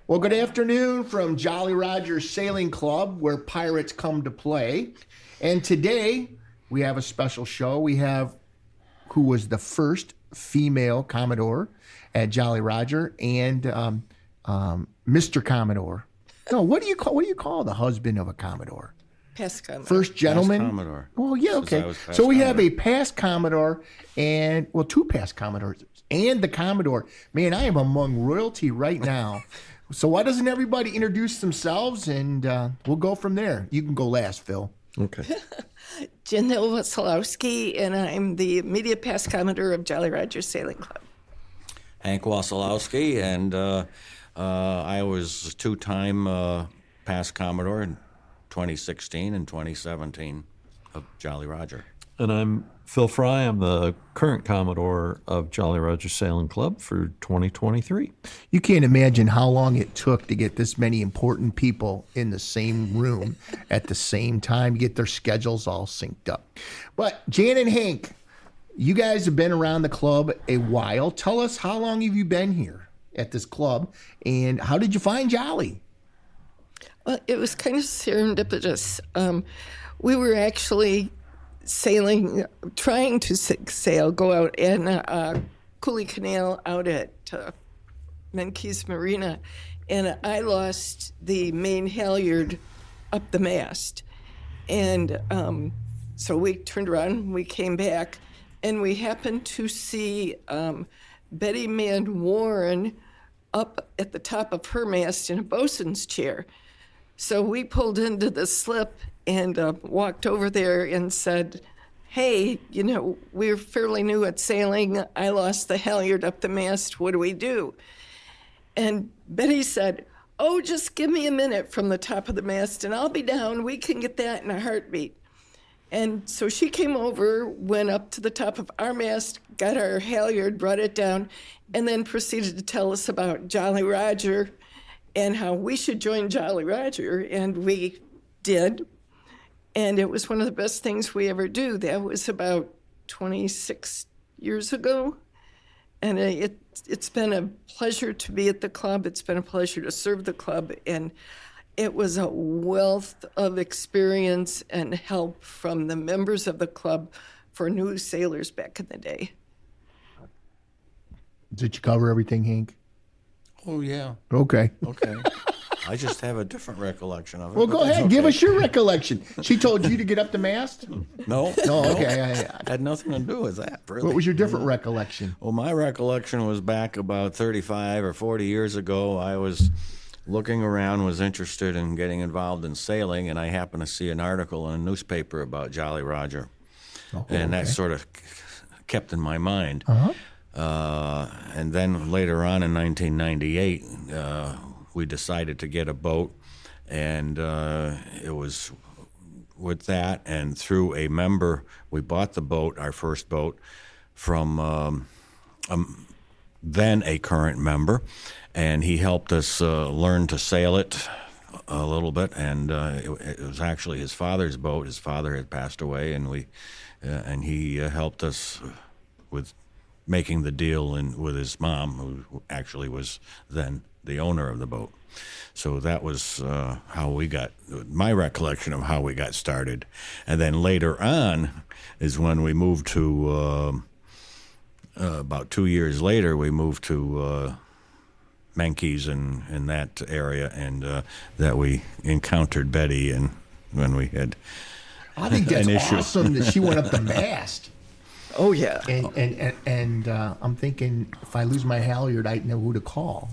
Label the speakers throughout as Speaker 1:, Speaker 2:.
Speaker 1: Well, good afternoon from Jolly Roger Sailing Club, where pirates come to play. And today we have a special show. We have who was the first female Commodore at Jolly Roger, and Mr. Commodore. No, what do you call the husband of a Commodore?
Speaker 2: Past Commodore.
Speaker 1: First gentleman.
Speaker 3: Past Commodore.
Speaker 1: Well, yeah, okay. So we have a past Commodore and two past Commodores and the Commodore. Man, I am among royalty right now. So why doesn't everybody introduce themselves, and we'll go from there. You can go last, Phil.
Speaker 4: Okay.
Speaker 2: Jan Wasilausky, and I'm the immediate past Commodore of Jolly Roger Sailing Club.
Speaker 3: Hank Wasilausky, and I was a two-time past Commodore in 2016 and 2017 of Jolly Roger.
Speaker 4: And I'm Phil Fry. I'm the current Commodore of Jolly Roger Sailing Club for 2023.
Speaker 1: You can't imagine how long it took to get this many important people in the same room at the same time, get their schedules all synced up. But Jan and Hank, you guys have been around the club a while. Tell us, how long have you been here at this club, and how did you find Jolly?
Speaker 2: Well, it was kind of serendipitous. We were actually sailing, trying to sail, go out in Cooley Canal out at Menke's Marina, and I lost the main halyard up the mast. And so we turned around, we came back, and we happened to see Betty Mann Warren up at the top of her mast in a bosun's chair. So we pulled into the slip and walked over there and said, hey, we're fairly new at sailing. I lost the halyard up the mast. What do we do? And Betty said, oh, just give me a minute from the top of the mast and I'll be down. We can get that in a heartbeat. And so she came over, went up to the top of our mast, got our halyard, brought it down, and then proceeded to tell us about Jolly Roger and how we should join Jolly Roger, and we did. And it was one of the best things we ever do. That was about 26 years ago. And it's been a pleasure to be at the club. It's been a pleasure to serve the club. And it was a wealth of experience and help from the members of the club for new sailors back in the day.
Speaker 1: Did you cover everything, Hank?
Speaker 3: Oh, yeah.
Speaker 1: Okay.
Speaker 3: I just have a different recollection of it.
Speaker 1: Well, go ahead. Give us your recollection. She told you to get up the mast?
Speaker 3: No.
Speaker 1: Okay.
Speaker 3: Had nothing to do with that, really.
Speaker 1: What was your different recollection?
Speaker 3: Well, my recollection was back about 35 or 40 years ago. I was looking around, was interested in getting involved in sailing, and I happened to see an article in a newspaper about Jolly Roger. And that sort of kept in my mind.
Speaker 1: Uh-huh.
Speaker 3: And then later on in 1998, we decided to get a boat, and it was with that and through a member, we bought the boat, our first boat, from then a current member, and he helped us learn to sail it a little bit, and it was actually his father's boat. His father had passed away, and he helped us with making the deal with his mom, who actually was then the owner of the boat. So that was how we got, my recollection of how we got started. And then later on is when we moved to, about 2 years later, we moved to Menke's in that area, and that we encountered Betty, and when we had
Speaker 1: I think that's awesome that she went up the mast.
Speaker 2: Oh, yeah.
Speaker 1: And I'm thinking, if I lose my halyard, I know who to call.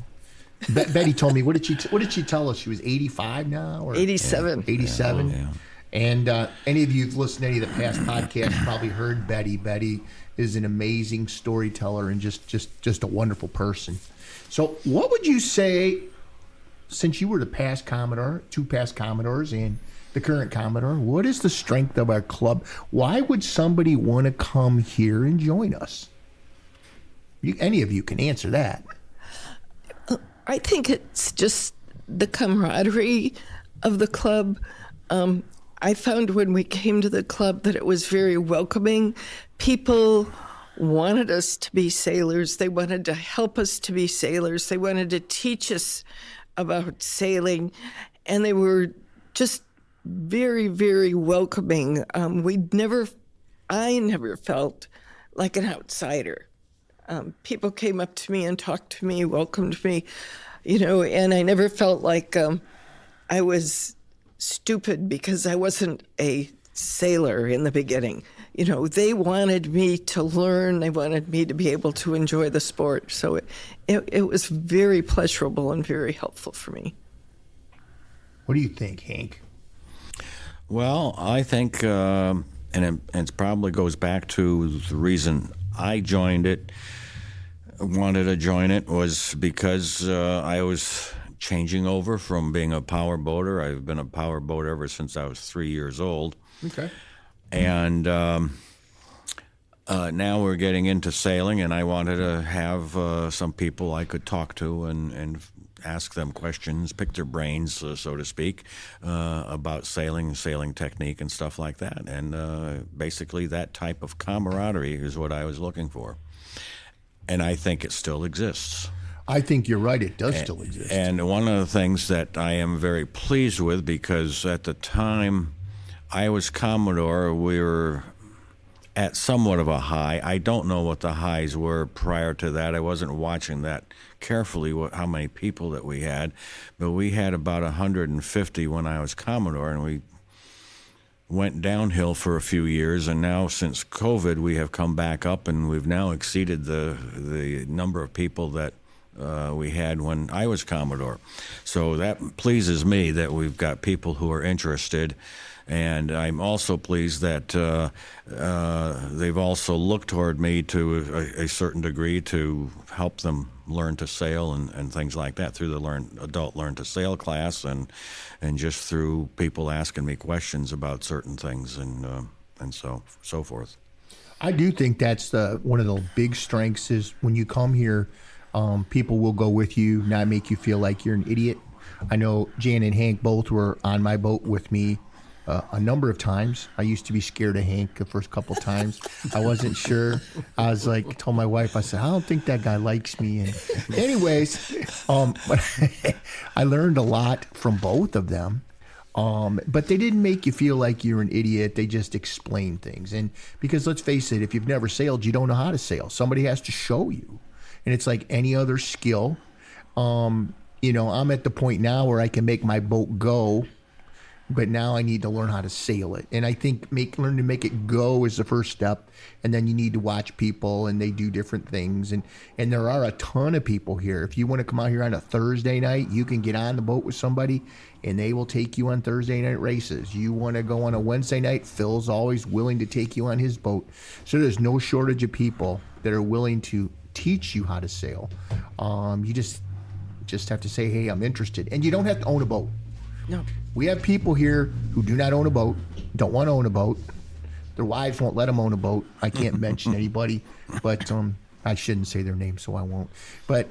Speaker 1: Betty told me, what did she tell us? She was 85 now? Or
Speaker 2: 87.
Speaker 1: 87?
Speaker 3: Yeah.
Speaker 1: And any of you who've listened to any of the past podcasts probably heard Betty. Betty is an amazing storyteller and just a wonderful person. So what would you say, since you were the past Commodore, two past Commodores, and the current Commodore, what is the strength of our club? Why would somebody want to come here and join us? Any of you can answer that.
Speaker 2: I think it's just the camaraderie of the club. I found when we came to the club that it was very welcoming. People wanted us to be sailors. They wanted to help us to be sailors. They wanted to teach us about sailing, and they were just very, very welcoming. I never felt like an outsider. People came up to me and talked to me, welcomed me, and I never felt like I was stupid because I wasn't a sailor in the beginning. They wanted me to learn. They wanted me to be able to enjoy the sport. So it was very pleasurable and very helpful for me.
Speaker 1: What do you think, Hank?
Speaker 3: Well, I think, and it probably goes back to the reason I wanted to join it, was because I was changing over from being a power boater. I've been a power boater ever since I was 3 years old.
Speaker 1: Okay.
Speaker 3: And now we're getting into sailing, and I wanted to have some people I could talk to and ask them questions, pick their brains, so to speak, about sailing technique and stuff like that. And basically that type of camaraderie is what I was looking for. And I think it still exists.
Speaker 1: I think you're right. It does still exist.
Speaker 3: And one of the things that I am very pleased with, because at the time I was Commodore, we were at somewhat of a high. I don't know what the highs were prior to that. I wasn't watching that carefully, how many people that we had. But we had about 150 when I was Commodore, and we went downhill for a few years. And now since COVID, we have come back up, and we've now exceeded the number of people that we had when I was Commodore. So that pleases me that we've got people who are interested. And I'm also pleased that they've also looked toward me to a certain degree to help them learn to sail and things like that through the adult learn to sail class, and just through people asking me questions about certain things and so forth.
Speaker 1: I do think that's one of the big strengths is when you come here, people will go with you, not make you feel like you're an idiot. I know Jan and Hank both were on my boat with me a number of times. I used to be scared of Hank the first couple of times. I wasn't sure. I was like, told my wife, I said, I don't think that guy likes me. And anyways, but I learned a lot from both of them. But they didn't make you feel like you're an idiot. They just explained things. And because let's face it, if you've never sailed, you don't know how to sail. Somebody has to show you. And it's like any other skill. I'm at the point now where I can make my boat go, but now I need to learn how to sail it. And I think learn to make it go is the first step. And then you need to watch people, and they do different things. And there are a ton of people here. If you want to come out here on a Thursday night, you can get on the boat with somebody, and they will take you on Thursday night races. You want to go on a Wednesday night, Phil's always willing to take you on his boat. So there's no shortage of people that are willing to teach you how to sail. You just have to say, hey, I'm interested. And you don't have to own a boat.
Speaker 2: No.
Speaker 1: We have people here who do not own a boat, don't want to own a boat. Their wives won't let them own a boat. I can't mention anybody, but I shouldn't say their name, so I won't. But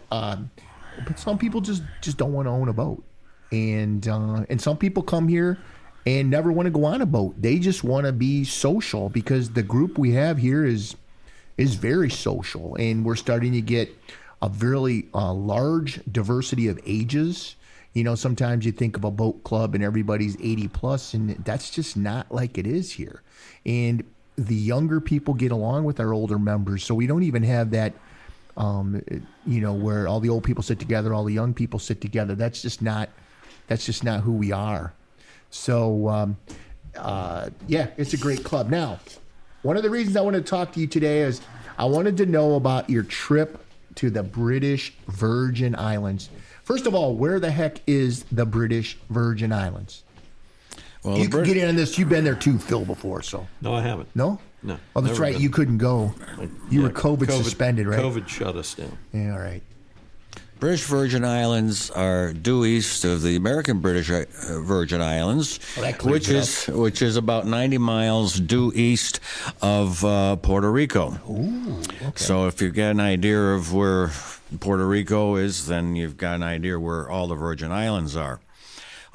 Speaker 1: some people just don't want to own a boat. And some people come here and never want to go on a boat. They just want to be social, because the group we have here is very social, and we're starting to get a very large diversity of ages. Sometimes you think of a boat club and everybody's 80 plus, and that's just not like it is here. And the younger people get along with our older members, so we don't even have that, where all the old people sit together, all the young people sit together. That's just not who we are. So, it's a great club. Now, one of the reasons I wanted to talk to you today is I wanted to know about your trip to the British Virgin Islands. First of all, where the heck is the British Virgin Islands? Well, you can get in on this. You've been there too, Phil, before, so.
Speaker 4: No, I haven't.
Speaker 1: No?
Speaker 4: No.
Speaker 1: Oh, that's right. Been. You couldn't go. You were COVID suspended, right?
Speaker 4: COVID shut us down.
Speaker 1: Yeah, all right.
Speaker 3: British Virgin Islands are due east of the American British Virgin Islands, which is about 90 miles due east of Puerto Rico.
Speaker 1: Ooh, okay.
Speaker 3: So if you get an idea of where Puerto Rico is, then you've got an idea where all the Virgin Islands are.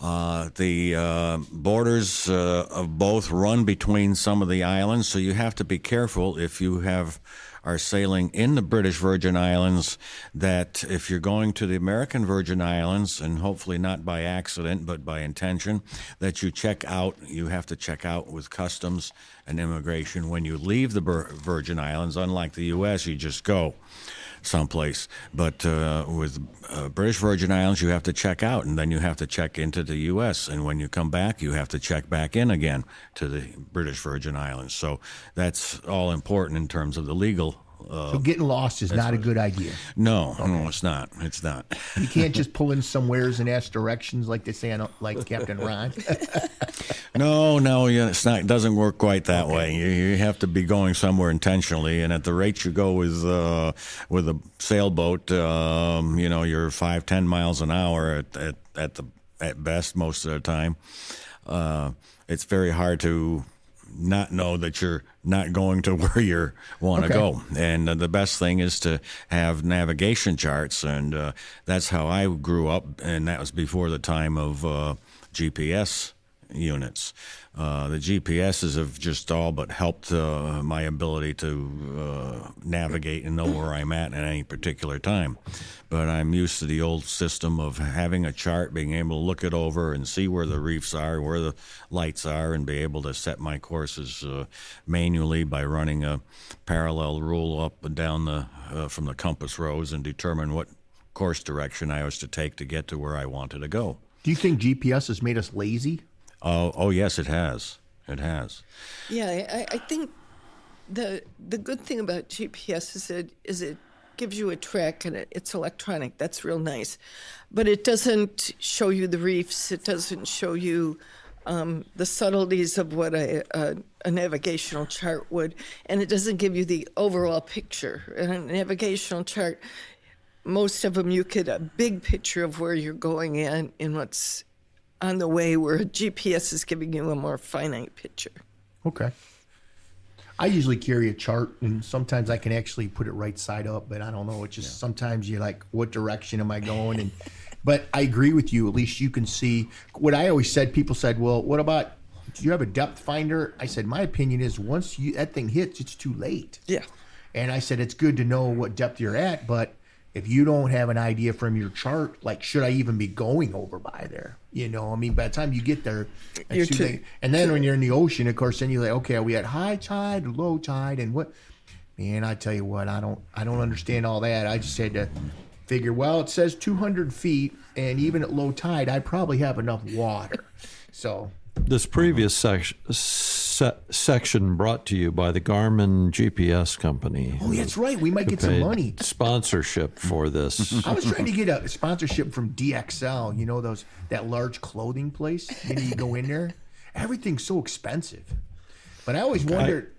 Speaker 3: The borders of both run between some of the islands, so you have to be careful if you are sailing in the British Virgin Islands, that if you're going to the American Virgin Islands, and hopefully not by accident but by intention, that you have to check out with customs and immigration when you leave the Virgin Islands. Unlike the U.S., you just go someplace. But with British Virgin Islands, you have to check out, and then you have to check into the U.S., and when you come back, you have to check back in again to the British Virgin Islands. So that's all important in terms of the legal.
Speaker 1: So getting lost is not a good idea.
Speaker 3: No, it's not. It's not.
Speaker 1: You can't just pull in somewheres and ask directions like they say on, like Captain Ron.
Speaker 3: No, it's not. It doesn't work quite that way. You have to be going somewhere intentionally, and at the rate you go with a sailboat, you're 5-10 miles an hour at best most of the time. It's very hard to not know that you're not going to where you want to go. And the best thing is to have navigation charts, and that's how I grew up, and that was before the time of GPS units. The GPSs have just all but helped my ability to navigate and know where I'm at any particular time. But I'm used to the old system of having a chart, being able to look it over and see where the reefs are, where the lights are, and be able to set my courses manually by running a parallel rule up and down from the compass rose and determine what course direction I was to take to get to where I wanted to go.
Speaker 1: Do you think GPS has made us lazy?
Speaker 3: Oh yes, it has. It has.
Speaker 2: Yeah, I think the good thing about GPS is it gives you a track, and it's electronic. That's real nice, but it doesn't show you the reefs. It doesn't show you the subtleties of what a navigational chart would, and it doesn't give you the overall picture. In a navigational chart, most of them you get a big picture of where you're going and what's on the way, where GPS is giving you a more finite picture.
Speaker 1: Okay. I usually carry a chart, and sometimes I can actually put it right side up, but I don't know. It's just sometimes you're like, what direction am I going? But I agree with you. At least you can see what I always said. People said, well, what about, do you have a depth finder? I said, my opinion is once that thing hits, it's too late.
Speaker 2: Yeah.
Speaker 1: And I said, it's good to know what depth you're at, but if you don't have an idea from your chart, like, should I even be going over by there? By the time you get there, it's too late. And then when you're in the ocean, of course, then you're like, okay, are we at high tide or low tide? And what? Man, I tell you what, I don't understand all that. I just had to figure, well, it says 200 feet, and even at low tide, I probably have enough water. So
Speaker 4: this previous section brought to you by the Garmin GPS company.
Speaker 1: Oh, that's right. We might get some money.
Speaker 4: Sponsorship for this.
Speaker 1: I was trying to get a sponsorship from DXL, that large clothing place. You go in there. Everything's so expensive. But I always wondered.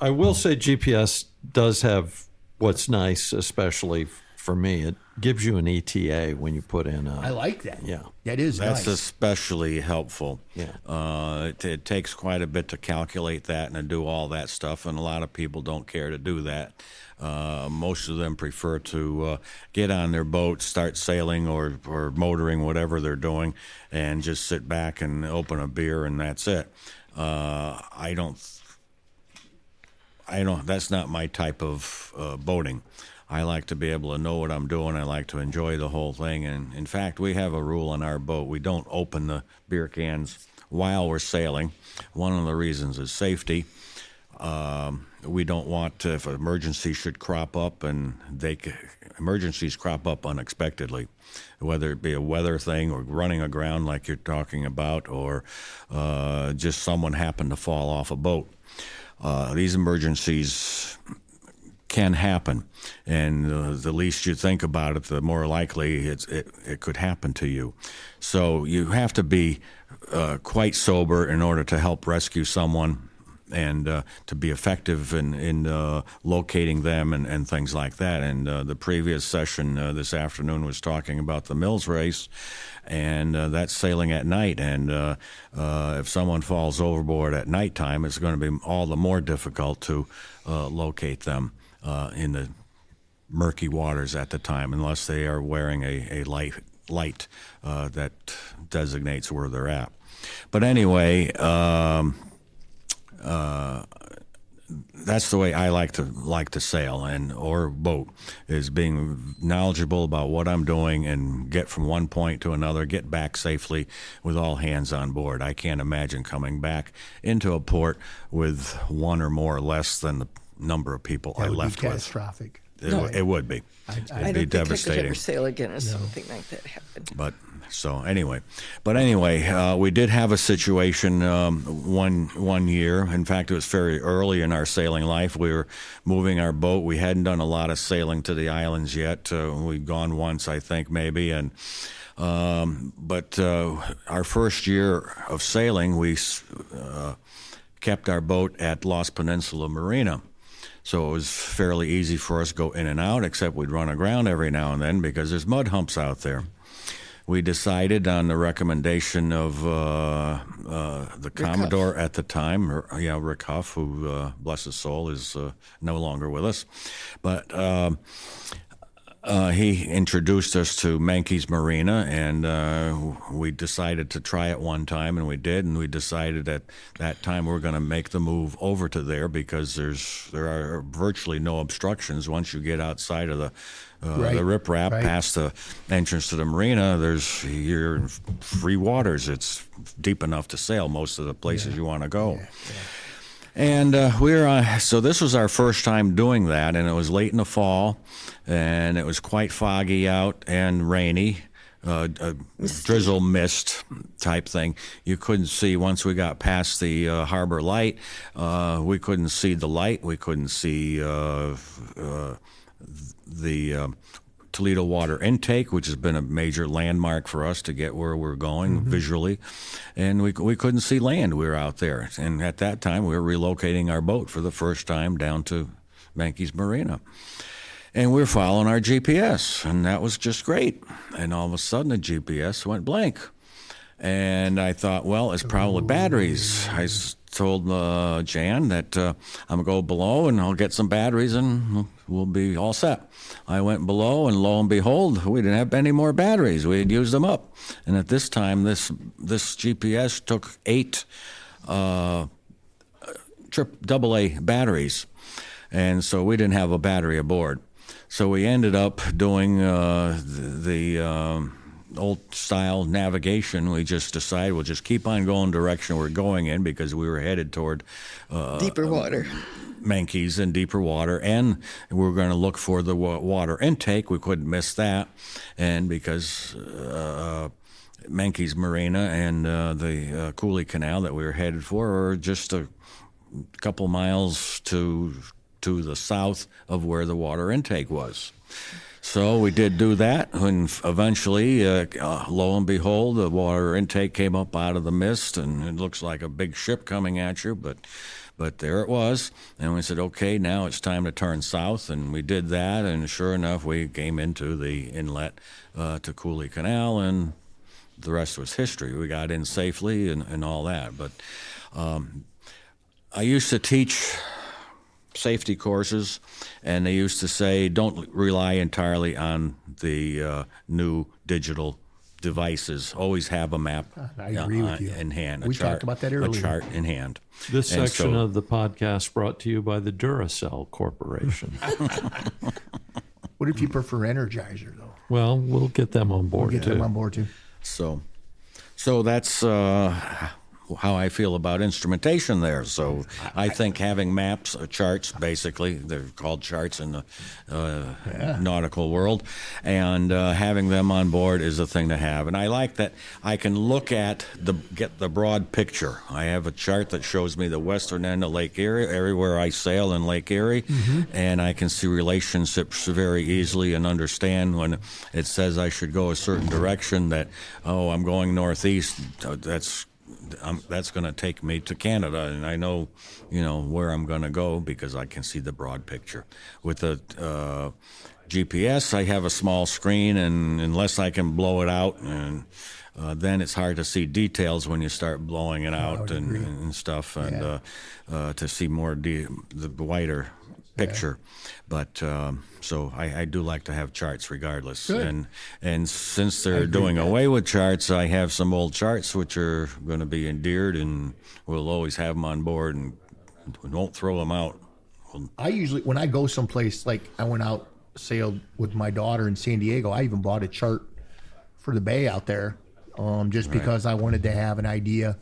Speaker 4: I will say GPS does have what's nice, especially for me. It gives you an ETA when you put in
Speaker 1: I like that.
Speaker 4: Yeah.
Speaker 1: That's
Speaker 3: nice. That's
Speaker 1: especially
Speaker 3: helpful.
Speaker 4: Yeah.
Speaker 3: It takes quite a bit to calculate that and to do all that stuff, and a lot of people don't care to do that. Most of them prefer to get on their boat, start sailing or motoring, whatever they're doing, and just sit back and open a beer, and that's it. I don't. That's not my type of boating. I like to be able to know what I'm doing. I like to enjoy the whole thing. And in fact, we have a rule on our boat. We don't open the beer cans while we're sailing. One of the reasons is safety. We don't want to, if an emergency should crop up, and emergencies crop up unexpectedly, whether it be a weather thing or running aground like you're talking about, or just someone happened to fall off a boat. These emergencies can happen, and the least you think about it, the more likely it could happen to you. So you have to be quite sober in order to help rescue someone, and to be effective in locating them and things like that. And the previous session this afternoon was talking about the Mills race, and that's sailing at night. And if someone falls overboard at nighttime, it's going to be all the more difficult to locate them in the murky waters at the time, unless they are wearing a light that designates where they're at. But anyway, that's the way I like to sail or boat, is being knowledgeable about what I'm doing and get from one point to another, get back safely with all hands on board. I can't imagine coming back into a port with one or more less than the number of people I
Speaker 1: That would
Speaker 3: left
Speaker 1: be
Speaker 3: with.
Speaker 1: catastrophic.
Speaker 3: It would be.
Speaker 2: I
Speaker 3: It'd
Speaker 2: don't
Speaker 3: be
Speaker 2: think I could
Speaker 3: devastating.
Speaker 2: ever sail again if something like that happened.
Speaker 3: But anyway, we did have a situation one year. In fact, it was very early in our sailing life. We were moving our boat. We hadn't done a lot of sailing to the islands yet. We'd gone once, I think, maybe. And but our first year of sailing, we kept our boat at Lost Peninsula Marina. So it was fairly easy for us to go in and out, except we'd run aground every now and then because there's mud humps out there. We decided on the recommendation of the Commodore at the time, Rick Huff, who, bless his soul, is no longer with us. But he introduced us to Mankey's Marina, and we decided to try it one time, and we did. And we decided at that time we were going to make the move over to there because there are virtually no obstructions once you get outside of the riprap, past the entrance to the marina. You're in free waters. It's deep enough to sail most of the places you want to go. Yeah. And so this was our first time doing that, and it was late in the fall, and it was quite foggy out and rainy, a drizzle mist type thing. You couldn't see, once we got past the harbor light, we couldn't see the light. We couldn't see the Toledo water intake, which has been a major landmark for us to get where we're going visually. And we couldn't see land. We were out there. And at that time, we were relocating our boat for the first time down to Mankey's Marina. And we were following our GPS, and that was just great. And all of a sudden, the GPS went blank. And I thought, well, it's probably batteries. I told Jan that I'm going to go below and I'll get some batteries and we'll be all set. I went below, and lo and behold, we didn't have any more batteries. We had used them up. And at this time, this GPS took 8 AA batteries. And so we didn't have a battery aboard. So we ended up doing the old-style navigation. We just decided we'll just keep on going direction we're going in because we were headed toward
Speaker 2: deeper water.
Speaker 3: Mankey's in deeper water, and we were going to look for the water intake. We couldn't miss that, and because Mankey's Marina and the Cooley Canal that we were headed for were just a couple miles to the south of where the water intake was. So we did do that, and eventually, lo and behold, the water intake came up out of the mist, and it looks like a big ship coming at you, but there it was. And we said, okay, now it's time to turn south, and we did that, and sure enough, we came into the inlet to Cooley Canal, and the rest was history. We got in safely and all that. But I used to teach safety courses, and they used to say, don't rely entirely on the new digital devices. Always have a map
Speaker 1: I agree with you.
Speaker 3: in hand.
Speaker 1: We talked about that earlier.
Speaker 3: A chart in hand.
Speaker 4: This section of the podcast brought to you by the Duracell Corporation.
Speaker 1: What if you prefer Energizer, though?
Speaker 4: Well, we'll get them on board,
Speaker 1: We'll get them on board, too.
Speaker 3: So that's how I feel about instrumentation there. So I think having maps, charts, basically, they're called charts in the nautical world, and having them on board is a thing to have. And I like that I can look at get the broad picture. I have a chart that shows me the western end of Lake Erie, everywhere I sail in Lake Erie, and I can see relationships very easily and understand when it says I should go a certain direction that, I'm going northeast, that's going to take me to Canada, and I know, where I'm going to go because I can see the broad picture. With the GPS, I have a small screen, and unless I can blow it out, and then it's hard to see details when you start blowing it out and stuff, and to see more the wider picture. But so I do like to have charts regardless.
Speaker 1: Good.
Speaker 3: And since they're doing away with charts, I have some old charts which are going to be endeared, and we'll always have them on board and won't throw them out.
Speaker 1: I usually, when I go someplace, like I went out, sailed with my daughter in San Diego, I even bought a chart for the bay out there, just because I wanted to have an idea,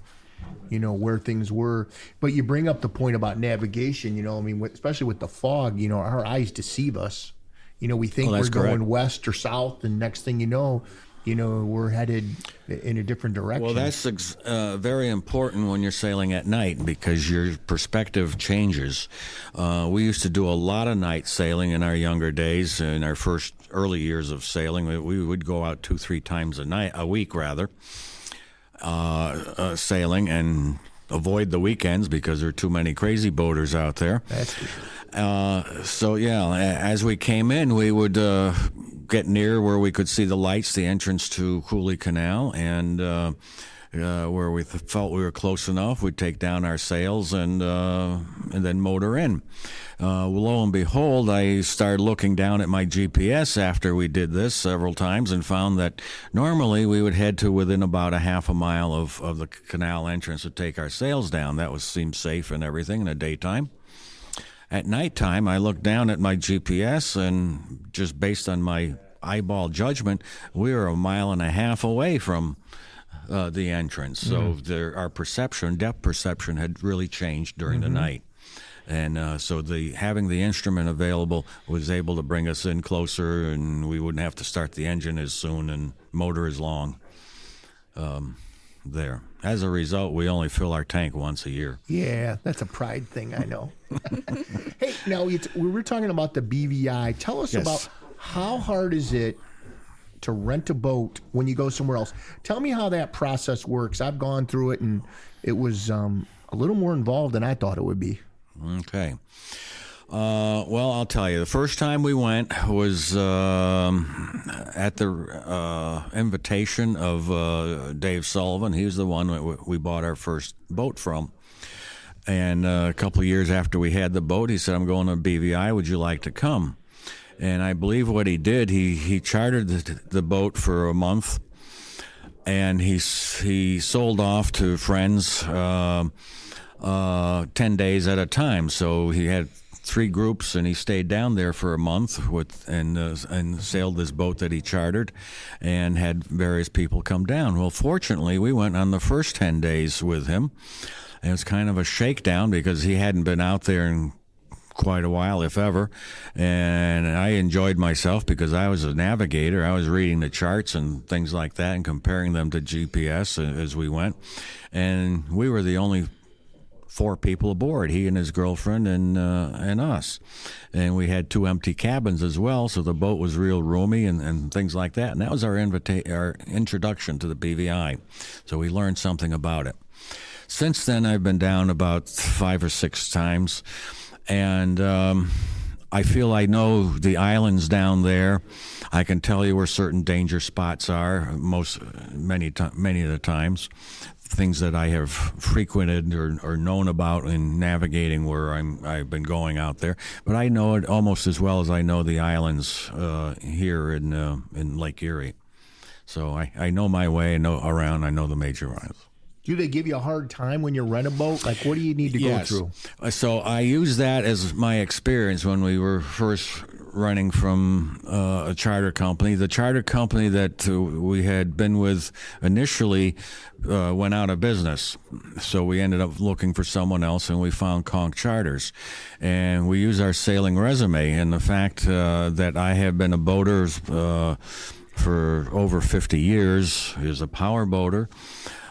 Speaker 1: where things were. But you bring up the point about navigation, I mean, especially with the fog, our eyes deceive us. We think we're going west or south, and next thing you know, we're headed in a different direction.
Speaker 3: Well, that's very important when you're sailing at night because your perspective changes. We used to do a lot of night sailing in our younger days, in our first early years of sailing. We would go out 2-3 times a week, sailing, and avoid the weekends because there are too many crazy boaters out there.
Speaker 1: That's
Speaker 3: as we came in, we would get near where we could see the lights, the entrance to Cooley Canal, and where we felt we were close enough, we'd take down our sails and then motor in. Lo and behold, I started looking down at my GPS after we did this several times and found that normally we would head to within about a half a mile of the canal entrance to take our sails down. That seemed safe and everything in the daytime. At nighttime, I looked down at my GPS, and just based on my eyeball judgment, we were 1.5 miles away from the entrance. So our depth perception had really changed during the night. And so having the instrument available was able to bring us in closer, and we wouldn't have to start the engine as soon and motor as long there. As a result, we only fill our tank once a year.
Speaker 1: Yeah, that's a pride thing, I know. Hey, now we were talking about the BVI. Tell us about how hard is it to rent a boat when you go somewhere else. Tell me how that process works. I've gone through it, and it was a little more involved than I thought it would be.
Speaker 3: Okay. Well, I'll tell you. The first time we went was at the invitation of Dave Sullivan. He was the one that we bought our first boat from. And a couple of years after we had the boat, he said, "I'm going to BVI. Would you like to come?" And I believe what he did, he chartered the boat for a month, and he sold off to friends 10 days at a time. So he had 3 groups, and he stayed down there for a month and sailed this boat that he chartered, and had various people come down. Well, fortunately, we went on the first 10 days with him, and it was kind of a shakedown because he hadn't been out there in quite a while, if ever, and I enjoyed myself because I was a navigator. I was reading the charts and things like that and comparing them to GPS as we went, and we were the only 4 people aboard, he and his girlfriend and us. And we had 2 empty cabins as well, so the boat was real roomy and things like that. And that was our introduction to the BVI. So we learned something about it. Since then, I've been down about 5 or 6 times, and I feel I know the islands down there. I can tell you where certain danger spots are many of the times. Things that I have frequented or known about in navigating where I've been going out there, but I know it almost as well as I know the islands here in Lake Erie. So I know my way. I know the major islands.
Speaker 1: Do they give you a hard time when you rent a boat? Like, what do you need to go through?
Speaker 3: So I use that as my experience when we were first running from a charter company. The charter company that we had been with initially went out of business. So we ended up looking for someone else, and we found Conch Charters. And we use our sailing resume and the fact that I have been a boater for over 50 years, is a power boater.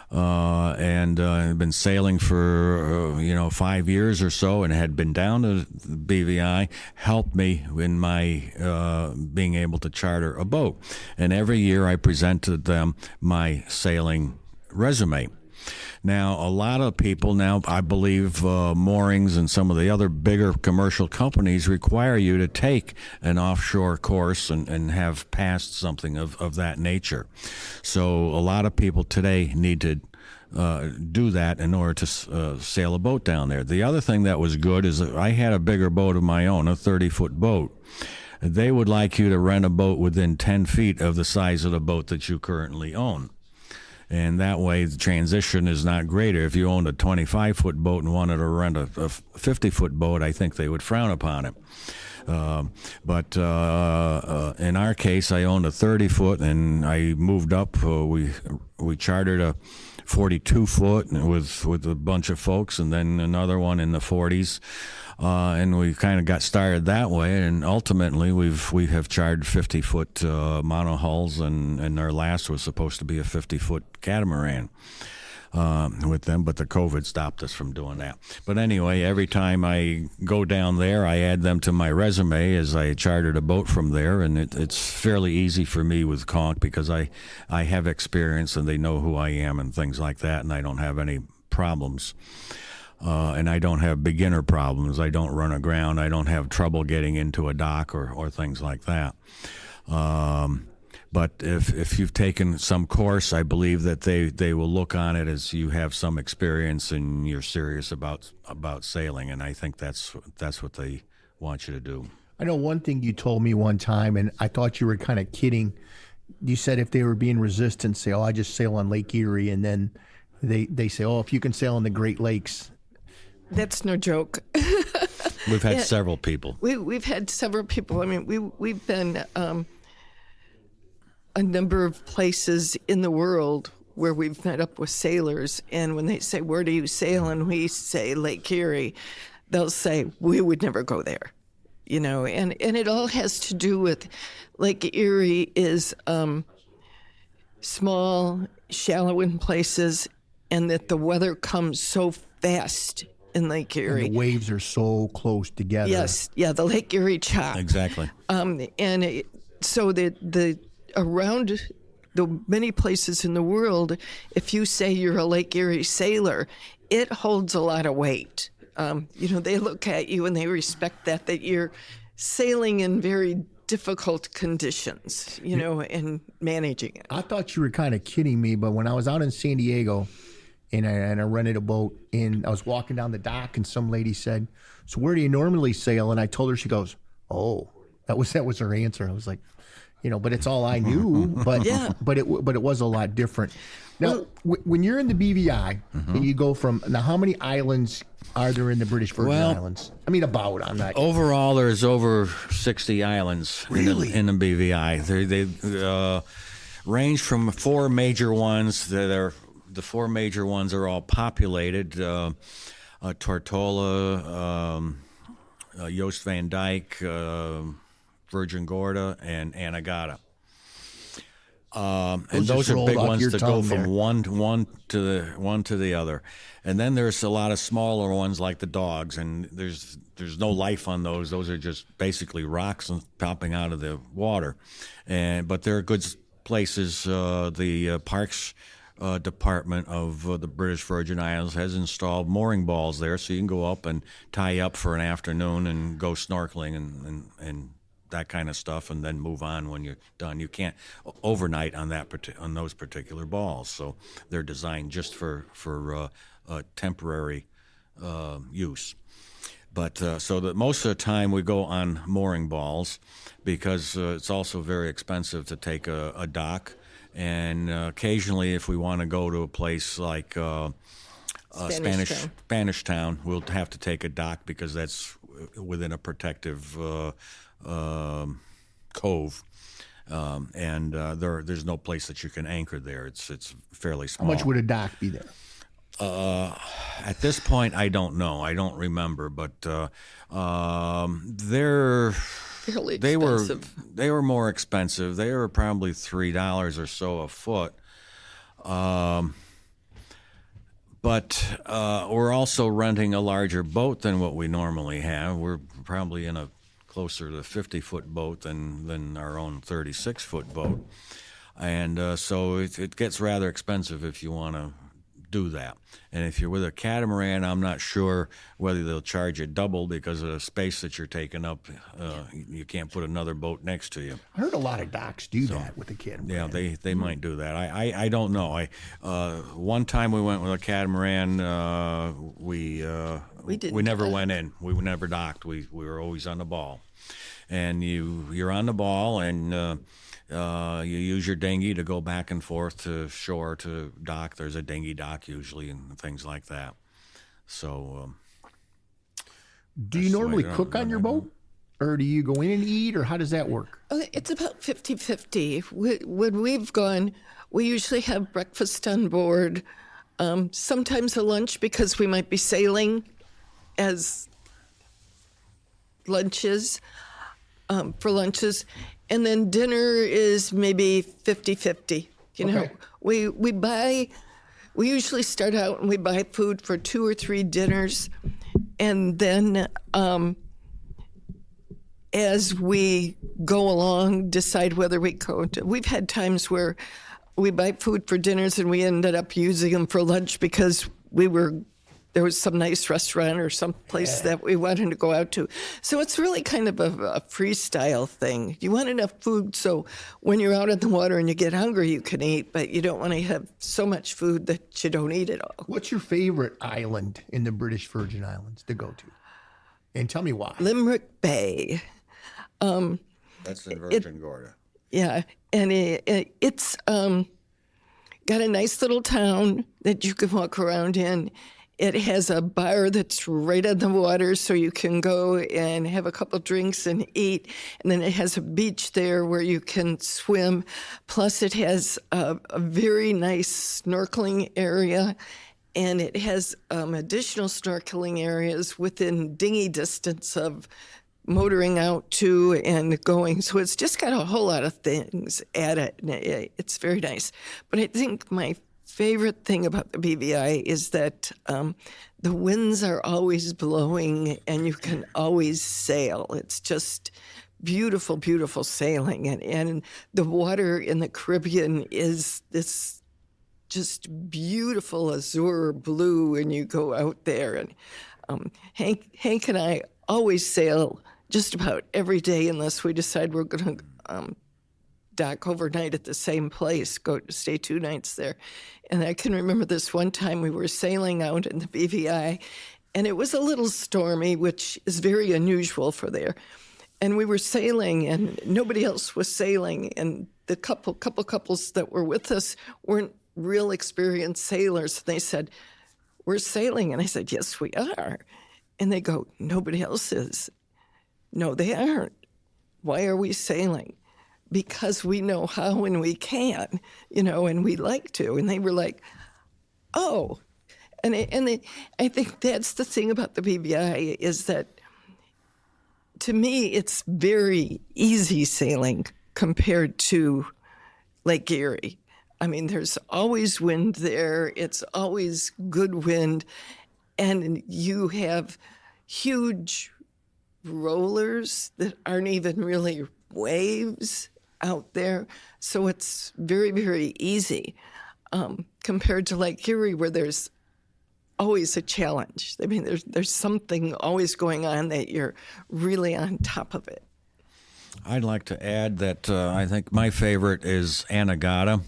Speaker 3: And I've been sailing for 5 years or so, and had been down to the BVI, helped me in my being able to charter a boat. And every year I presented them my sailing resume. Now, a lot of people now, I believe moorings and some of the other bigger commercial companies require you to take an offshore course and have passed something of that nature. So a lot of people today need to do that in order to sail a boat down there. The other thing that was good is that I had a bigger boat of my own, a 30-foot boat. They would like you to rent a boat within 10 feet of the size of the boat that you currently own. And that way, the transition is not greater. If you owned a 25-foot boat and wanted to rent a 50-foot boat, I think they would frown upon it. But in our case, I owned a 30-foot, and I moved up. We chartered a 42-foot with a bunch of folks, and then another one in the 40s. And we kind of got started that way, and ultimately we have chartered 50-foot monohulls, and our last was supposed to be a 50-foot catamaran with them, but the COVID stopped us from doing that. But anyway, every time I go down there, I add them to my resume as I chartered a boat from there, and it's fairly easy for me with Conch because I have experience and they know who I am and things like that, and I don't have any problems. And I don't have beginner problems. I don't run aground. I don't have trouble getting into a dock or things like that. But if you've taken some course, I believe that they will look on it as you have some experience and you're serious about sailing. And I think that's what they want you to do.
Speaker 1: I know one thing you told me one time, and I thought you were kind of kidding. You said if they were being resistant, say, "Oh, I just sail on Lake Erie," and then they say, "Oh, if you can sail on the Great Lakes."
Speaker 2: That's no joke.
Speaker 3: We've had several people.
Speaker 2: We've had several people. I mean, we've been a number of places in the world where we've met up with sailors, and when they say, "Where do you sail?" and we say Lake Erie, they'll say, "We would never go there." You know, and it all has to do with Lake Erie is small, shallow in places, and that the weather comes so fast in Lake Erie.
Speaker 1: And the waves are so close together.
Speaker 2: Yes, yeah, the Lake Erie chop.
Speaker 3: Exactly.
Speaker 2: So the around the many places in the world, if you say you're a Lake Erie sailor, it holds a lot of weight. They look at you and they respect that you're sailing in very difficult conditions, and managing it.
Speaker 1: I thought you were kind of kidding me, but when I was out in San Diego and I rented a boat and I was walking down the dock and some lady said, "So where do you normally sail?" And I told her, she goes, "Oh," that was her answer. I was like, but it's all I knew, but
Speaker 2: Yeah.
Speaker 1: but it was a lot different. Now, when you're in the BVI and you go from, now how many islands are there in the British Virgin Islands? I mean, about, I'm not.
Speaker 3: Overall, there's over 60 islands
Speaker 1: Really?
Speaker 3: in the BVI. They range from four major ones the four major ones are all populated. Tortola, Joost van Dyke, Virgin Gorda, and Anegada. And those are big ones that go from one to the other. And then there's a lot of smaller ones like the Dogs, and there's no life on those. Those are just basically rocks and popping out of the water. But they're good places. The Parks Department of the British Virgin Islands has installed mooring balls there, so you can go up and tie up for an afternoon and go snorkeling and that kind of stuff, and then move on when you're done. You can't overnight on those particular balls, so they're designed just for temporary use. But so that most of the time we go on mooring balls because it's also very expensive to take a dock, and occasionally if we want to go to a place like Spanish Town, we'll have to take a dock because that's within a protective cove, and there's no place that you can anchor there. It's fairly small.
Speaker 1: How much would a dock be there?
Speaker 3: At this point, I don't know. I don't remember, but
Speaker 2: Fairly
Speaker 3: they
Speaker 2: expensive.
Speaker 3: were more expensive. They were probably $3 or so a foot. But we're also renting a larger boat than what we normally have. We're probably in a closer to 50-foot boat than our own 36-foot boat. And so it gets rather expensive if you want to do that. And if you're with a catamaran, I'm not sure whether they'll charge you double because of the space that you're taking up. You can't put another boat next to you.
Speaker 1: I heard a lot of docks do that with the catamaran.
Speaker 3: Yeah, they might do that. I don't know. One time we went with a catamaran. We never went in. We never docked. We were always on the ball, and you're on the ball, and You use your dinghy to go back and forth to shore to dock. There's a dinghy dock usually and things like that. So,
Speaker 1: Do you normally cook on your boat? Or do you go in and eat, or how does that work?
Speaker 2: It's about 50-50. When we've gone, we usually have breakfast on board, sometimes a lunch because we might be sailing as lunches, for lunches. And then dinner is maybe 50-50. You know, we usually start out and we buy food for 2 or 3 dinners. And then as we go along, decide whether we go to. We've had times where we buy food for dinners and we ended up using them for lunch because there was some nice restaurant or some place that we wanted to go out to. So it's really kind of a freestyle thing. You want enough food so when you're out in the water and you get hungry, you can eat, but you don't want to have so much food that you don't eat it all.
Speaker 1: What's your favorite island in the British Virgin Islands to go to? And tell me why.
Speaker 2: Limerick Bay.
Speaker 3: That's in Virgin Gorda.
Speaker 2: Yeah, and it's got a nice little town that you can walk around in. It has a bar that's right on the water, so you can go and have a couple drinks and eat. And then it has a beach there where you can swim. Plus, it has a very nice snorkeling area, and it has additional snorkeling areas within dinghy distance of motoring out to and going. So it's just got a whole lot of things at it, and it's very nice. But I think my favorite thing about the BVI is that the winds are always blowing and you can always sail. It's just beautiful, beautiful sailing. And the water in the Caribbean is this just beautiful azure blue, and you go out there. And Hank and I always sail just about every day unless we decide we're going to dock overnight at the same place, stay 2 nights there. And I can remember this one time we were sailing out in the BVI, and it was a little stormy, which is very unusual for there. And we were sailing, and nobody else was sailing, and the couple couples that were with us weren't real experienced sailors. They said, "We're sailing," and I said, "Yes, we are." And they go, "Nobody else is." "No, they aren't." "Why are we sailing?" "Because we know how and we can, and we like to." And they were like, "Oh." I think that's the thing about the BVI is that, to me, it's very easy sailing compared to Lake Erie. I mean, there's always wind there. It's always good wind. And you have huge rollers that aren't even really waves out there. So it's very, very easy compared to Lake Erie, where there's always a challenge. I mean, there's something always going on that you're really on top of it.
Speaker 3: I'd like to add that I think my favorite is Anegada.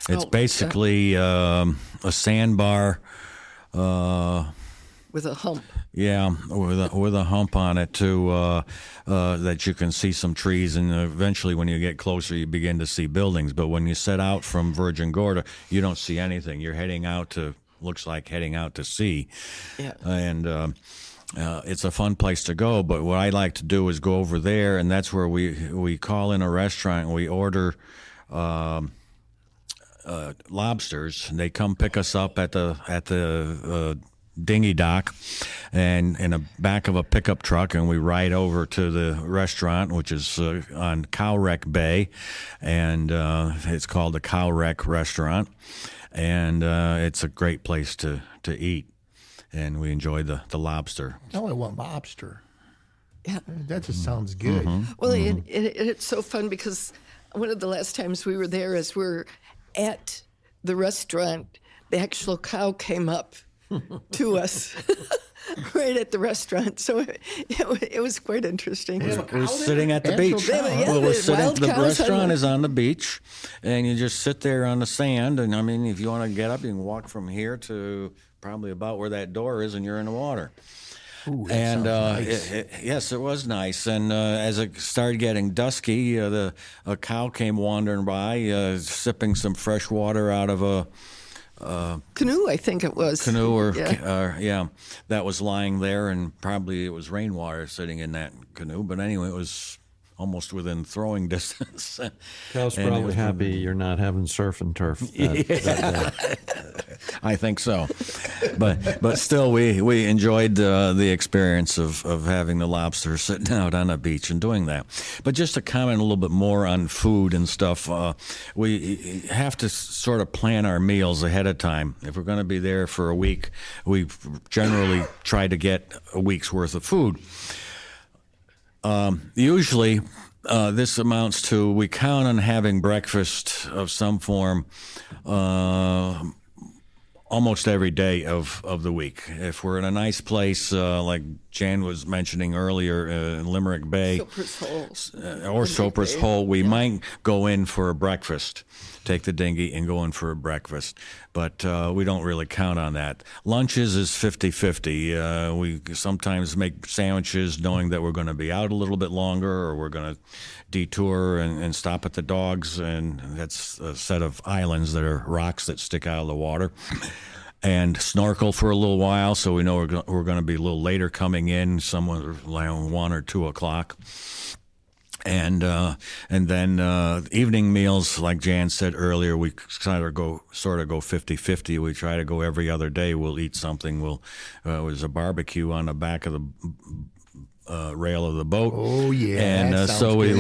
Speaker 3: It's basically a sandbar
Speaker 2: with a hump.
Speaker 3: Yeah, with a hump on it too, that you can see some trees, and eventually when you get closer you begin to see buildings. But when you set out from Virgin Gorda, you don't see anything. You're heading out to sea.
Speaker 2: Yeah.
Speaker 3: And it's a fun place to go, but what I like to do is go over there, and that's where we call in a restaurant and we order lobsters. And they come pick us up at the dinghy dock and in the back of a pickup truck, and we ride over to the restaurant, which is on Cowwreck Bay, and it's called the Cowwreck Restaurant, and it's a great place to eat. And we enjoy the lobster.
Speaker 1: Oh, I want lobster.
Speaker 2: Yeah.
Speaker 1: That just sounds good.
Speaker 2: Well, it's so fun because one of the last times we were there, as we're at the restaurant, the actual cow came up to us right at the restaurant. So it was quite interesting.
Speaker 3: We're sitting at the beach.
Speaker 2: The
Speaker 3: restaurant is on the beach, and you just sit there on the sand. And I mean, if you want to get up, you can walk from here to probably about where that door is, and you're in the water.
Speaker 1: Ooh, that
Speaker 3: And
Speaker 1: sounds nice.
Speaker 3: yes, it was nice. And as it started getting dusky, a cow came wandering by, sipping some fresh water out of a
Speaker 2: Canoe, I think it was.
Speaker 3: canoe, or
Speaker 2: Yeah.
Speaker 3: that was lying there, and probably it was rainwater sitting in that canoe. But anyway, it was almost within throwing distance.
Speaker 4: Cow's
Speaker 3: And it
Speaker 4: probably
Speaker 3: was-
Speaker 4: happy you're not having surf and turf. That day.
Speaker 3: I think so, but still, we enjoyed the experience of having the lobster sitting out on a beach and doing that. But just to comment a little bit more on food and stuff, we have to sort of plan our meals ahead of time. If we're going to be there for a week, we generally try to get a week's worth of food. Usually, this amounts to we count on having breakfast of some form almost every day of the week. If we're in a nice place, like Jan was mentioning earlier, in Limerick Bay
Speaker 2: Soper's Hole.
Speaker 3: or Soper's
Speaker 2: Bay.
Speaker 3: Hole, we might go in for a breakfast. Take the dinghy and go in for a breakfast. But we don't really count on that. Lunches is 50-50. We sometimes make sandwiches knowing that we're going to be out a little bit longer, or we're going to detour and stop at the Dogs, and that's a set of islands that are rocks that stick out of the water. And snorkel for a little while, so we know we're going to be a little later coming in, somewhere around 1 or 2 o'clock. And then evening meals, like Jan said earlier, we sort of go 50-50. We try to go every other day. We'll eat something. There's a barbecue on the back of the rail of the boat.
Speaker 1: Oh, yeah,
Speaker 3: And
Speaker 1: that
Speaker 3: so
Speaker 1: sounds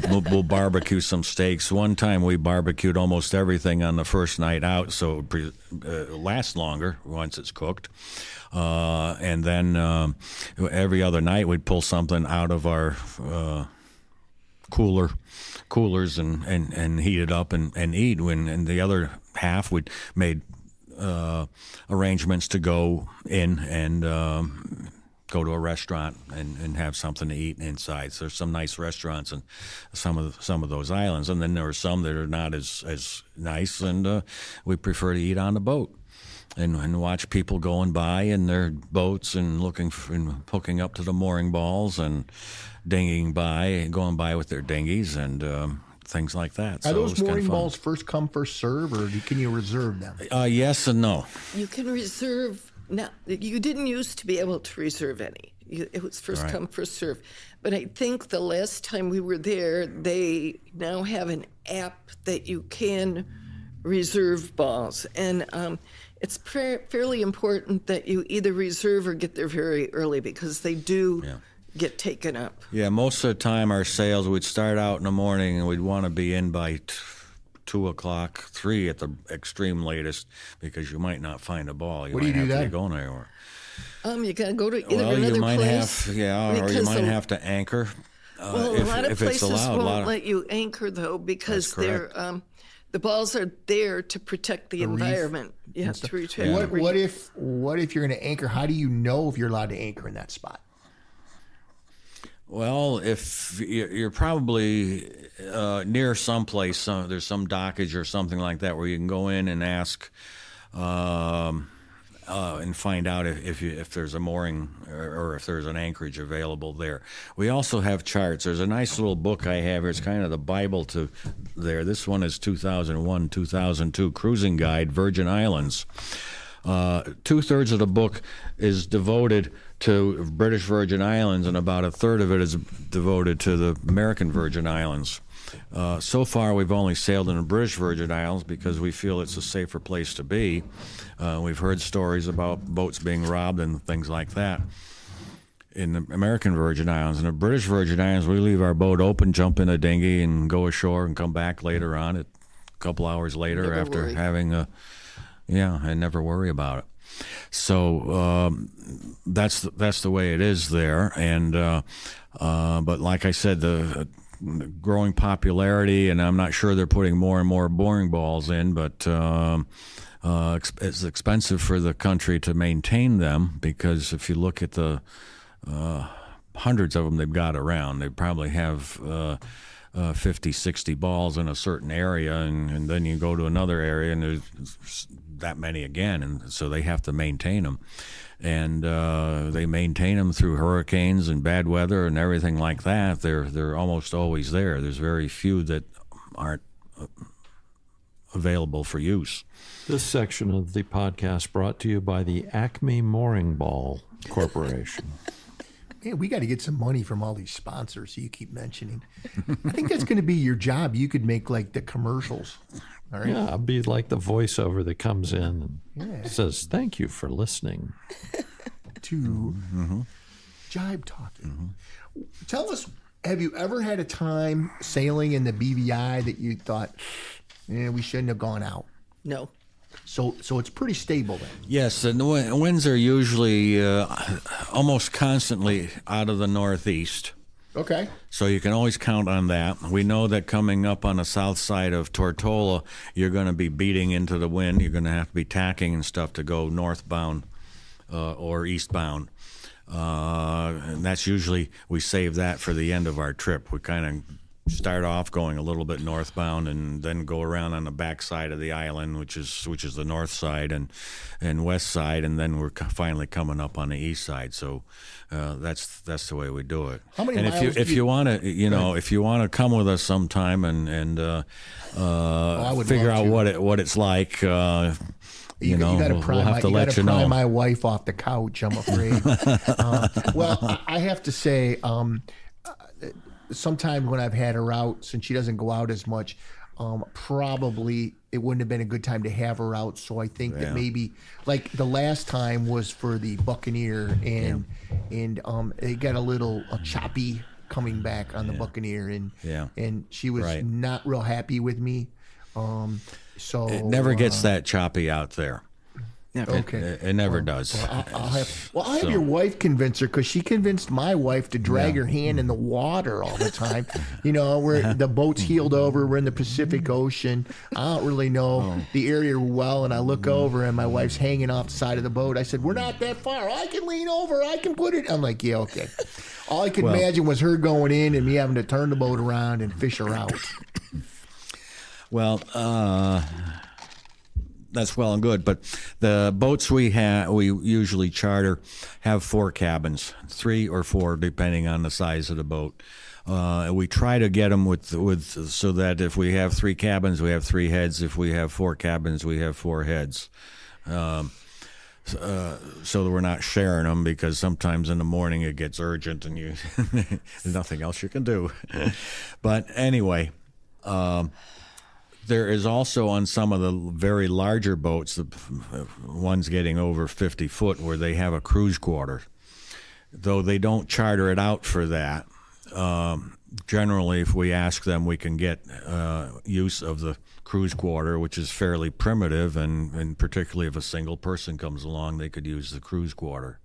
Speaker 1: good.
Speaker 3: we'll barbecue some steaks. One time we barbecued almost everything on the first night out, so it lasts longer once it's cooked. And then every other night we'd pull something out of our coolers and heat it up and eat. And the other half we'd made arrangements to go in and go to a restaurant and have something to eat inside. So there's some nice restaurants in some of those islands, and then there are some that are not as nice, and we prefer to eat on the boat. And watch people going by in their boats and hooking up to the mooring balls and dinghying by, going by with their dinghies and things like that.
Speaker 1: Are
Speaker 3: So it was
Speaker 1: those
Speaker 3: kinda
Speaker 1: mooring
Speaker 3: fun.
Speaker 1: balls first come, first serve, or can you reserve them?
Speaker 3: Yes and no.
Speaker 2: You can reserve. Now, you didn't used to be able to reserve any. It was first
Speaker 3: Right.
Speaker 2: come, first serve. But I think the last time we were there, they now have an app that you can reserve balls. And it's fairly important that you either reserve or get there very early, because they do get taken up.
Speaker 3: Yeah, most of the time our sales, we'd start out in the morning and we'd want to be in by 2 o'clock, 3 at the extreme latest, because you might not find a ball. You
Speaker 1: What do
Speaker 3: might
Speaker 1: you do
Speaker 3: have to
Speaker 1: then?
Speaker 3: be going anywhere.
Speaker 2: You got to go to either
Speaker 3: Well,
Speaker 2: another
Speaker 3: you might
Speaker 2: place.
Speaker 3: or you
Speaker 2: because
Speaker 3: might
Speaker 2: the-
Speaker 3: have to anchor.
Speaker 2: Well, a lot of
Speaker 3: if
Speaker 2: places
Speaker 3: it's allowed.
Speaker 2: won't let you anchor, though, because
Speaker 3: That's
Speaker 2: they're the balls are there to protect the
Speaker 1: reef
Speaker 2: environment. Yeah, to protect the
Speaker 1: What
Speaker 2: reef.
Speaker 1: if you're going to anchor? How do you know if you're allowed to anchor in that spot?
Speaker 3: Well, if you're probably near someplace, there's some dockage or something like that where you can go in and ask and find out if there's a mooring or if there's an anchorage available there. We also have charts. There's a nice little book I have here. It's kind of the Bible to there. This one is 2001, 2002 Cruising Guide, Virgin Islands. 2/3 of the book is devoted to British Virgin Islands, and about 1/3 of it is devoted to the American Virgin Islands. So far, we've only sailed in the British Virgin Islands because we feel it's a safer place to be. We've heard stories about boats being robbed and things like that in the American Virgin Islands. In the British Virgin Islands, we leave our boat open, jump in a dinghy, and go ashore and come back later on, a couple hours later,
Speaker 2: Never
Speaker 3: after
Speaker 2: worry.
Speaker 3: having and never worry about it. So that's the way it is there. And but like I said, the growing popularity, and I'm not sure they're putting more and more mooring balls in, but it's expensive for the country to maintain them, because if you look at the hundreds of them they've got around, they probably have 50, 60 balls in a certain area, and then you go to another area and there's that many again, and so they have to maintain them. And they maintain them through hurricanes and bad weather and everything like that. They're almost always there. There's very few that aren't available for use.
Speaker 4: This section of the podcast brought to you by the Acme Mooring Ball Corporation.
Speaker 1: Yeah, we got to get some money from all these sponsors you keep mentioning. I think that's going to be your job. You could make like the commercials. All right.
Speaker 4: Yeah, I'll be like the voiceover that comes in and says, "Thank you for listening
Speaker 1: to Jibe Talking." Tell us, have you ever had a time sailing in the BVI that you thought, we shouldn't have gone out?
Speaker 2: No.
Speaker 1: So it's pretty stable then.
Speaker 3: Yes, and the winds are usually almost constantly out of the northeast.
Speaker 1: Okay.
Speaker 3: So you can always count on that. We know that coming up on the south side of Tortola, you're going to be beating into the wind. You're going to have to be tacking and stuff to go northbound or eastbound. And that's usually, we save that for the end of our trip. We kind of start off going a little bit northbound and then go around on the back side of the island, which is the north side and west side, and then we're finally coming up on the east side. So that's the way we do it.
Speaker 1: How many
Speaker 3: and
Speaker 1: miles
Speaker 3: if you want to, if you want to come with us sometime and
Speaker 1: I would
Speaker 3: figure
Speaker 1: love
Speaker 3: out
Speaker 1: to.
Speaker 3: what it's like.
Speaker 1: You gotta
Speaker 3: we'll have to let you know.
Speaker 1: Pry my wife off the couch, I'm afraid. Well, I have to say, sometimes when I've had her out, since she doesn't go out as much, probably it wouldn't have been a good time to have her out. So I think that maybe, like the last time was for the Buccaneer, and it got a little choppy coming back on the Buccaneer, and she was not real happy with me. So
Speaker 3: it never gets that choppy out there.
Speaker 1: Okay.
Speaker 3: It never does.
Speaker 1: I'll have your wife convince her, because she convinced my wife to drag her hand in the water all the time. Where the boat's heeled over, we're in the Pacific Ocean. I don't really know the area well, and I look over and my wife's hanging off the side of the boat. I said, "We're not that far. I can lean over. I can put it." I'm like, "Yeah, okay." All I could imagine was her going in and me having to turn the boat around and fish her out.
Speaker 3: Well, that's well and good, but the boats we usually charter have 4 cabins, 3 or 4 depending on the size of the boat. We try to get them with so that if we have 3 cabins, we have 3 heads. If we have 4 cabins, we have 4 heads. So that we're not sharing them, because sometimes in the morning it gets urgent and there's nothing else you can do. But anyway. There is also on some of the very larger boats, the ones getting over 50 foot, where they have a cruise quarter. Though they don't charter it out for that. Generally, if we ask them, we can get use of the cruise quarter, which is fairly primitive, and particularly if a single person comes along, they could use the cruise quarter.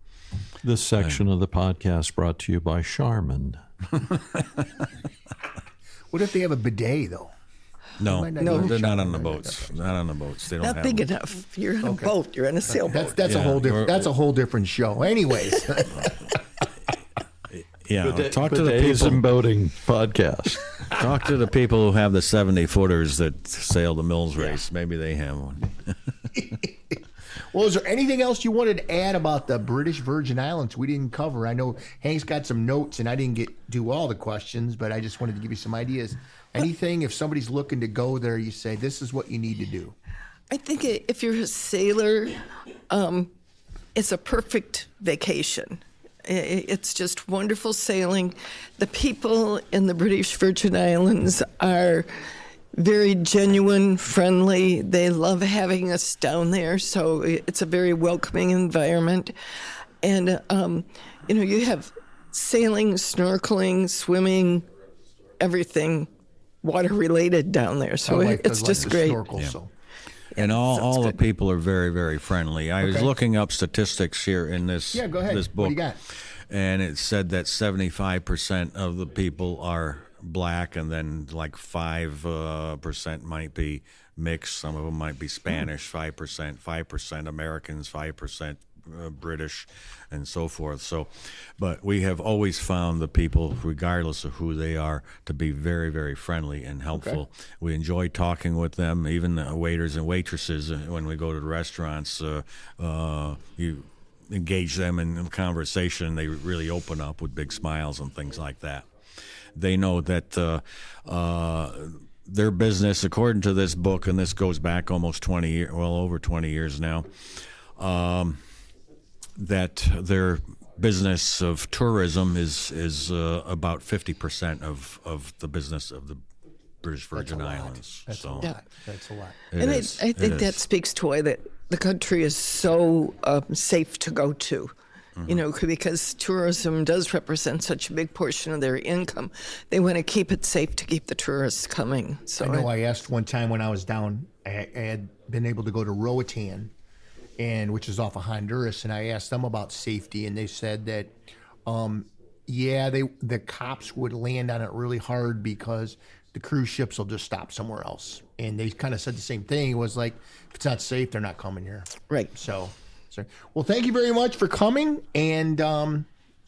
Speaker 4: This section of the podcast brought to you by Charmin.
Speaker 1: What if they have a bidet, though?
Speaker 3: No, they're not on the boats. Not on the boats. They don't
Speaker 2: Not
Speaker 3: have
Speaker 2: big
Speaker 3: them.
Speaker 2: enough. You're on a boat. You're on a sailboat.
Speaker 1: That's a whole different. That's a whole different show. Anyways.
Speaker 3: Talk to the
Speaker 4: Bidets
Speaker 3: people.
Speaker 4: and Boating podcast.
Speaker 3: Talk to the people who have the 70-footers that sail the Mills race. Maybe they have one.
Speaker 1: Well, is there anything else you wanted to add about the British Virgin Islands we didn't cover? I know Hank's got some notes, and I didn't do all the questions, but I just wanted to give you some ideas. Anything, if somebody's looking to go there, you say, this is what you need to do.
Speaker 2: I think if you're a sailor, it's a perfect vacation. It's just wonderful sailing. The people in the British Virgin Islands are very genuine, friendly. They love having us down there, so it's a very welcoming environment. And, you have sailing, snorkeling, swimming, everything water-related down there. So it's just great.
Speaker 1: Snorkel, so.
Speaker 3: And all the people are very, very friendly. I was looking up statistics here in this
Speaker 1: go ahead.
Speaker 3: this book.
Speaker 1: What do you got?
Speaker 3: And it said that 75% of the people are black, and then like 5% might be mixed. Some of them might be Spanish, 5%, 5% Americans, 5% British, and so forth. So, but we have always found the people, regardless of who they are, to be very, very friendly and helpful. Okay. We enjoy talking with them, even the waiters and waitresses. When we go to the restaurants, you engage them in conversation. They really open up with big smiles and things like that. They know that their business, according to this book, and this goes back almost 20 years, well, over 20 years now, that their business of tourism is about 50% of the business of the British Virgin Islands.
Speaker 1: That's a lot. That's a lot.
Speaker 2: And I think that speaks to why that the country is so safe to go to. You know, because tourism does represent such a big portion of their income. They want to keep it safe to keep the tourists coming. So
Speaker 1: I know I asked one time when I was down, I had been able to go to Roatan, which is off of Honduras, and I asked them about safety, and they said that, the cops would land on it really hard because the cruise ships will just stop somewhere else. And they kind of said the same thing. It was like, if it's not safe, they're not coming here.
Speaker 2: Right.
Speaker 1: So, well, thank you very much for coming, and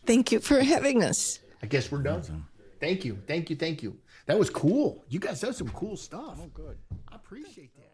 Speaker 2: thank you for having us.
Speaker 1: I guess we're done. Thank you. That was cool. You guys did some cool stuff. Oh, good. I appreciate that.